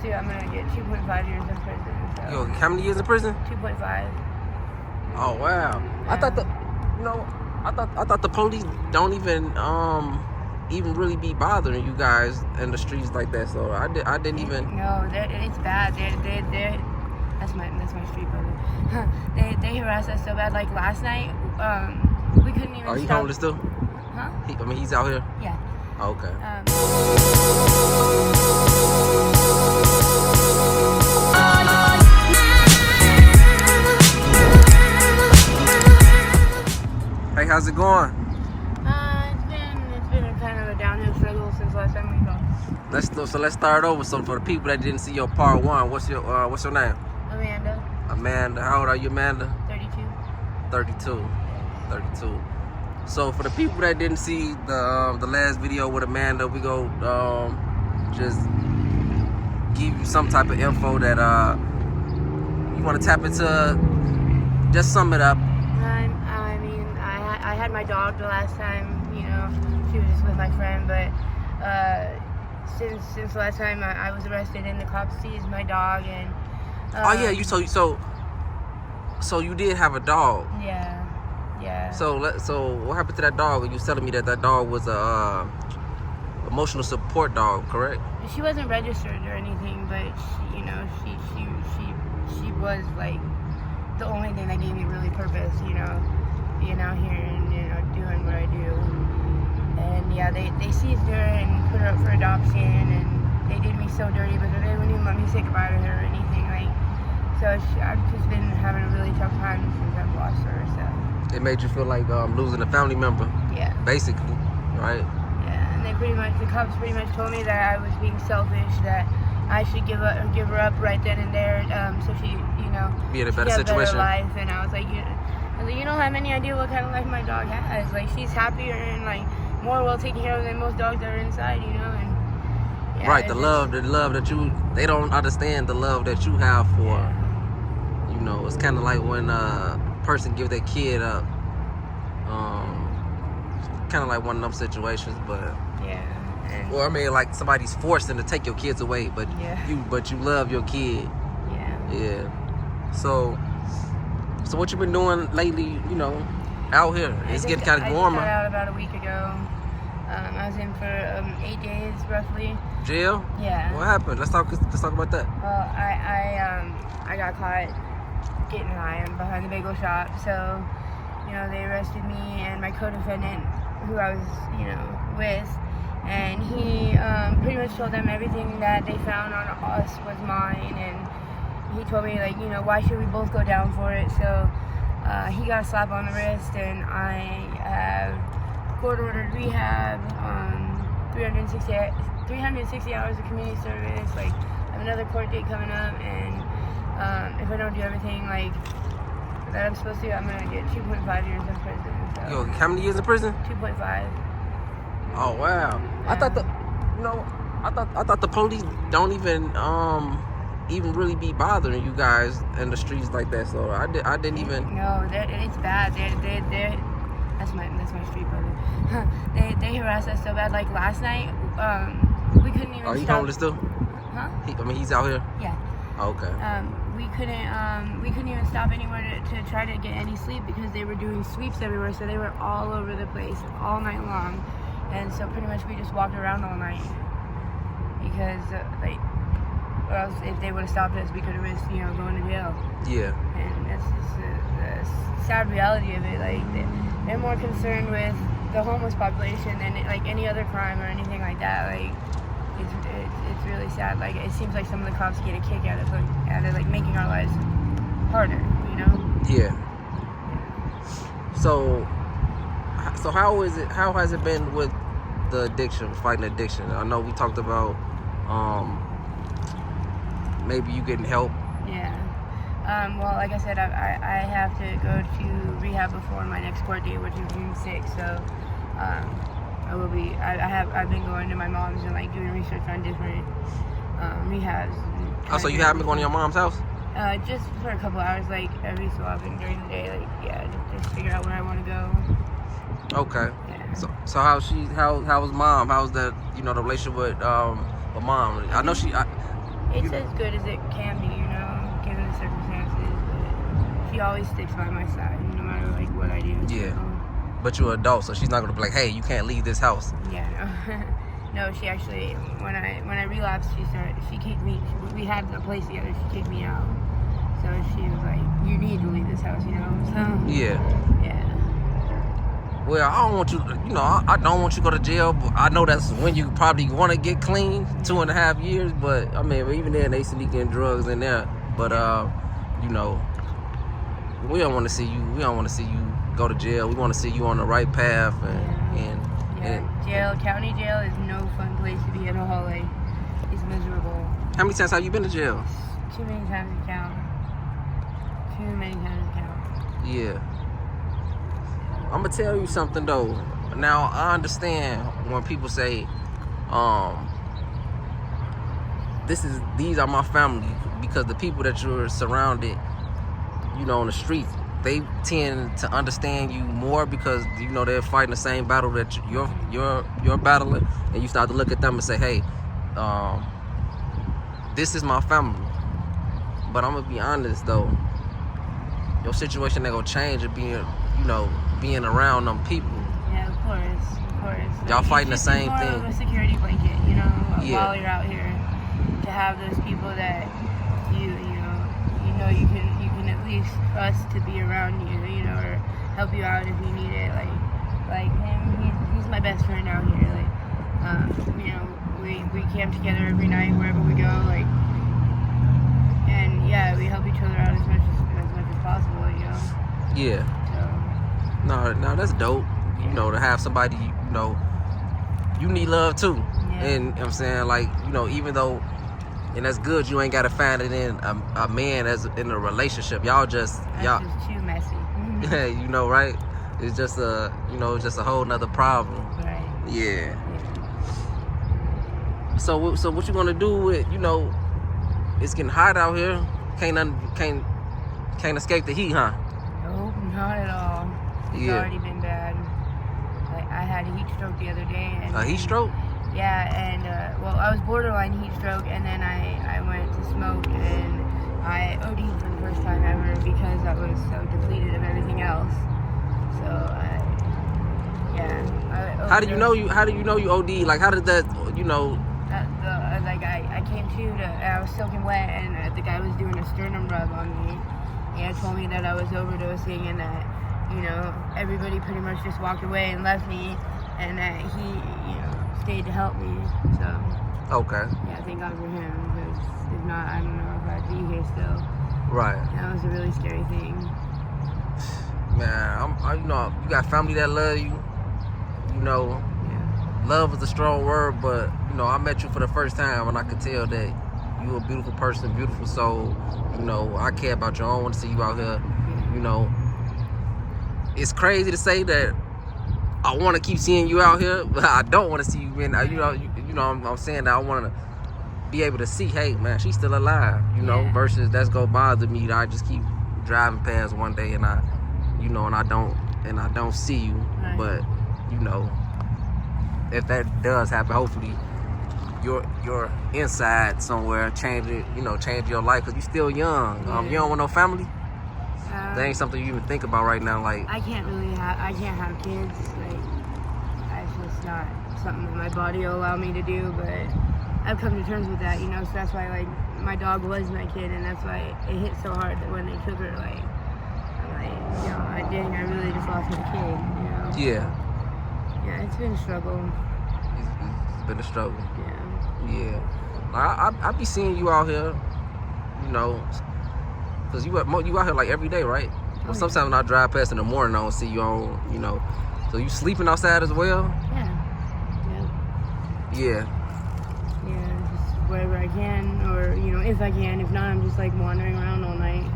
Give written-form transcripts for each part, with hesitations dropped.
to, I'm gonna get 2.5 years in prison. So. Yo, how many years in prison? 2.5. Oh wow! Yeah. I thought I thought the police don't even really be bothering you guys in the streets like that. So I didn't even. No, it's bad. They're that's my street brother. they harass us so bad. Like last night, we couldn't even. Are you stop. homeless still? Huh? He's out here. Yeah. Oh, okay. Hey, how's it going? It's been a kind of a downhill struggle since last time we talked. Let's start over. So for the people that didn't see your part one, what's your name? Amanda. Amanda. How old are you, Amanda? 32. 32. So for the people that didn't see the last video with Amanda, we go just give you some type of info that you want to tap into. Just sum it up. I had my dog the last time, you know, she was just with my friend, but since the last time I was arrested and the cops seized my dog and oh yeah, so you did have a dog. Yeah. So what happened to that dog? You was telling me that dog was a emotional support dog, correct? She wasn't registered or anything, but she was like the only thing that gave me really purpose, you know, being out here and, you know, doing what I do. And yeah, they seized her and put her up for adoption, and they did me so dirty, but they wouldn't even let me say goodbye to her or anything. Like, so I've just been having a really tough time since I've lost her. So it made you feel like losing a family member. Yeah. Basically, right? Yeah, and the cops pretty much told me that I was being selfish, that I should give her up right then and there, so she, you know, be in a better situation. Better life. And I was like, you don't have any idea what kind of life my dog has. Like, she's happier and like more well taken care of than most dogs that are inside, you know. And yeah, right, the love that they don't understand the love that you have for. Yeah. You know, it's kind of like when a person give their kid up. Kind of like one of them situations, but yeah. Well, I mean, like somebody's forcing to take your kids away, but you love your kid. Yeah. So what you been doing lately? You know, out here, it's getting kind of warmer. I got out about a week ago. I was in for 8 days roughly. Jail? Yeah. What happened? Let's talk about that. Well, I got caught getting high behind the bagel shop. So, you know, they arrested me and my co-defendant, who I was, you know, with, and he pretty much told them everything that they found on us was mine, and he told me, like, you know, why should we both go down for it? So he got a slap on the wrist, and I have court-ordered rehab, 360 hours of community service. Like, I have another court date coming up, and if I don't do everything like that I'm supposed to, I'm gonna get 2.5 years in prison. So. Yo, how many years in prison? 2.5. Oh wow! Yeah. I thought the police don't even really be bothering you guys in the streets like that. So I didn't even. No, it's bad. They're that's my street brother. They harass us so bad. Like last night, we couldn't even. Are you stop. homeless still? Huh? He's out here. Yeah. Oh, okay. We couldn't even stop anywhere to try to get any sleep because they were doing sweeps everywhere. So they were all over the place all night long, and so pretty much we just walked around all night because or else if they would have stopped us, we could have risked, you know, going to jail. Yeah. And that's just the sad reality of it. Like they're more concerned with the homeless population than like any other crime or anything like that. Like it's really sad. Like it seems like some of the cops get a kick out of like making our lives harder. You know? Yeah. So how has it been with the addiction, fighting addiction? I know we talked about maybe you getting help. Yeah. Well, like I said, I have to go to rehab before my next court date, which is June 6th. So I will be. I've been going to my mom's and like doing research on different rehabs. Oh, so you haven't been going to your mom's house? Just for a couple hours, like every so often during the day. Like just figure out where I want to go. Okay. Yeah. So how's mom? How's that? You know, the relationship with mom? I know she. It's as good as it can be, you know, given the circumstances. But she always sticks by my side, no matter like what I do. Yeah. So. But you're an adult, so she's not gonna be like, hey, you can't leave this house. Yeah, no. No, she actually, when I relapsed, she kicked me. We had a place together. She kicked me out. So she was like, you need to leave this house, you know. So Yeah. yeah. Well, I don't want you, you know, I don't want you to go to jail, but I know that's when you probably want to get clean, 2.5 years, but, I mean, even then, they sneak in drugs in there, but, you know, we don't want to see you go to jail. We want to see you on the right path, and jail, county jail is no fun place to be at all, like, it's miserable. How many times have you been to jail? Too many times to count. Too many times to count. Yeah. I'm gonna tell you something though. Now I understand when people say, these are my family, because the people that you're surrounded, you know, on the streets, they tend to understand you more because you know they're fighting the same battle that you're battling, and you start to look at them and say, hey, this is my family. But I'm gonna be honest though, your situation ain't gonna change it being around them people. Yeah, of course. Y'all fighting the same more thing. Of a security blanket, you know, Yeah. while you're out here, to have those people that you can at least trust to be around you, you know, or help you out if you need it. Like him, he's my best friend out here. Like, you know, we camp together every night wherever we go. Like, and yeah, we help each other out as much as possible, you know. Yeah. No, that's dope. You know, to have somebody, you know, you need love too. Yeah. And you know what I'm saying, like, you know, even though, and that's good, you ain't gotta find it in a man as in a relationship. Y'all just That's just too messy. yeah, you know, right? It's just a whole nother problem. Right. Yeah. So what you gonna do with, you know, it's getting hot out here. Can't escape the heat, huh? Nope, not at all. It's already been bad. Like, I had a heat stroke the other day. And A heat stroke? Yeah, and well, I was borderline heat stroke, and then I went to smoke, and I OD'd for the first time ever because I was so depleted of everything else. So I How do you know you OD? Like, how did that, you know? I came to, and I was soaking wet, and the guy was doing a sternum rub on me. He had told me that I was overdosing, and that, you know, everybody pretty much just walked away and left me, and that he, you know, stayed to help me. So Okay. yeah, thank God for him, because if not, I don't know if I'd be here still. Right. That was a really scary thing. Man, you know, you got family that love you. You know, Yeah. love is a strong word, but you know, I met you for the first time, and I could tell that you a beautiful person, beautiful soul. You know, I care about you. I don't want to see you out here. You know, it's crazy to say that I want to keep seeing you out here, but I don't want to see you in. You know, I'm saying that I want to be able to see, hey, man, she's still alive. You know, Yeah. versus that's gonna bother me. That I just keep driving past one day and I don't see you. Right. But you know, if that does happen, hopefully your inside somewhere change your life, because you're still young. You don't want no family. That ain't something you even think about right now. Like, I can't have kids. Like, that's just not something that my body will allow me to do. But I've come to terms with that, you know. So that's why, like, my dog was my kid, and that's why it hit so hard that when they took her, like, I'm like, you know, I really just lost my kid, you know. yeah, Yeah, it's been a struggle. it's been a struggle. Yeah. Yeah, I be seeing you out here, you know, because you out here like every day, right? Well, sometimes when I drive past in the morning, I don't see you on, you know. So you sleeping outside as well? Yeah, just wherever I can, or, you know, if I can. If not, I'm just like wandering around all night,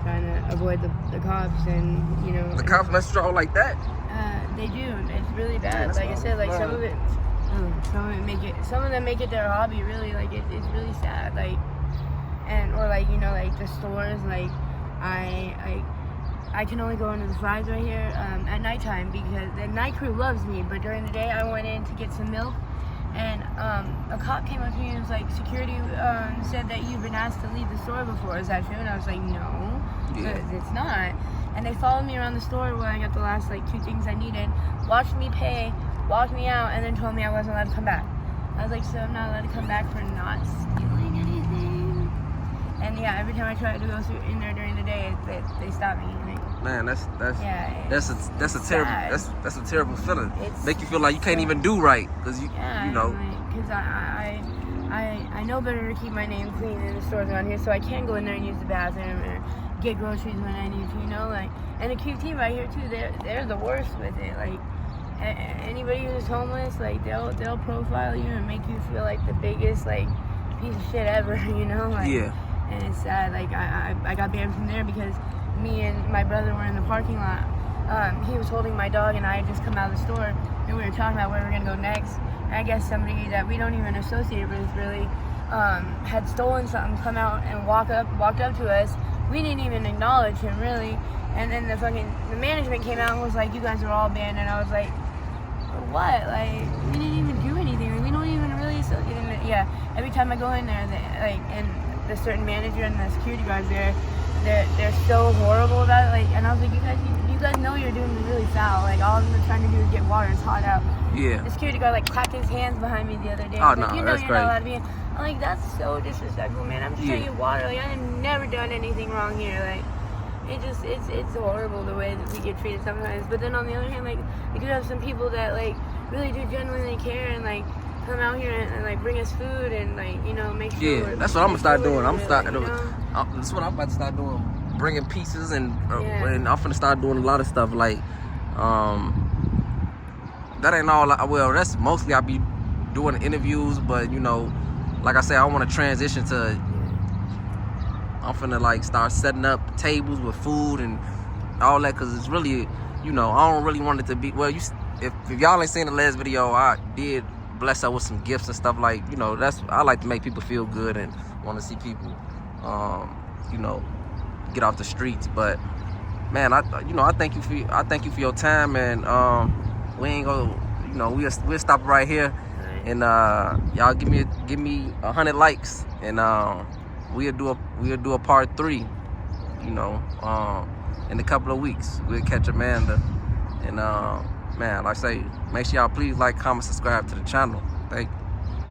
trying to avoid the cops, and, you know. The cops mess you out like that? They do. It's really bad. That's Like I said, like some of them make it their hobby. Really, like it's really sad. Like, or like, you know, like the stores. Like, I can only go into the Fry's right here at nighttime because the night crew loves me. But during the day, I went in to get some milk, And a cop came up to me and was like, security said that you've been asked to leave the store before. Is that true? And I was like, no, it's not. And they followed me around the store where I got the last like 2 things I needed, watched me pay, walked me out, and then told me I wasn't allowed to come back. I was like, so I'm not allowed to come back for not stealing anything? And yeah, every time I try to go through in there during the day, they stop me. Like, man, that's a terrible feeling. It's Make you feel like you can't even do right because you know. Because I know better to keep my name clean in the stores around here, so I can go in there and use the bathroom or get groceries when I need to, you know, like. And the QT right here too, they're the worst with it. Like, anybody who's homeless, like they'll profile you and make you feel like the biggest like piece of shit ever, you know, like. Yeah. And it's sad. Like I got banned from there because me and my brother were in the parking lot. He was holding my dog and I had just come out of the store and we were talking about where we're gonna go next. And I guess somebody that we don't even associate with really had stolen something, come out and walked up to us. We didn't even acknowledge him really. And then the management came out and was like, you guys are all banned. And I was like, what? Like, we didn't even do anything. Like, we don't even really associate. And yeah, every time I go in there, and the certain manager and the security guards there, they're so horrible about it. Like, and I was like, you guys know you're doing really foul. Like, all I'm trying to do is get water. It's hot out. Yeah. The security guard like clapped his hands behind me the other day. Oh, like, no, you know that's you're great. not allowed to be in. I'm like, that's so disrespectful, man. I'm just trying to get water. Like, I've never done anything wrong here. Like, it's horrible the way that we get treated sometimes. But then on the other hand, like, we do have some people that like really do genuinely care and like come out here and like bring us food and like, you know, make sure. Yeah, that's what I'm gonna start doing. That's what I'm about to start doing. Bringing pieces and I'm finna start doing a lot of stuff like that ain't all. Well, that's mostly I be doing interviews, but you know, like I said, I want to transition to. I'm finna like start setting up tables with food and all that, cause it's really, you know, I don't really want it to be. Well, if y'all ain't seen the last video, I did bless her with some gifts and stuff, like, you know, I like to make people feel good and want to see people, you know, get off the streets. But man, I thank you for your time, and we ain't gonna, you know, we'll stop right here, and y'all give me 100 likes, and we'll do a part 3, you know, in a couple of weeks. We'll catch Amanda, and man, like I say, make sure y'all please like, comment, subscribe to the channel. Thank you.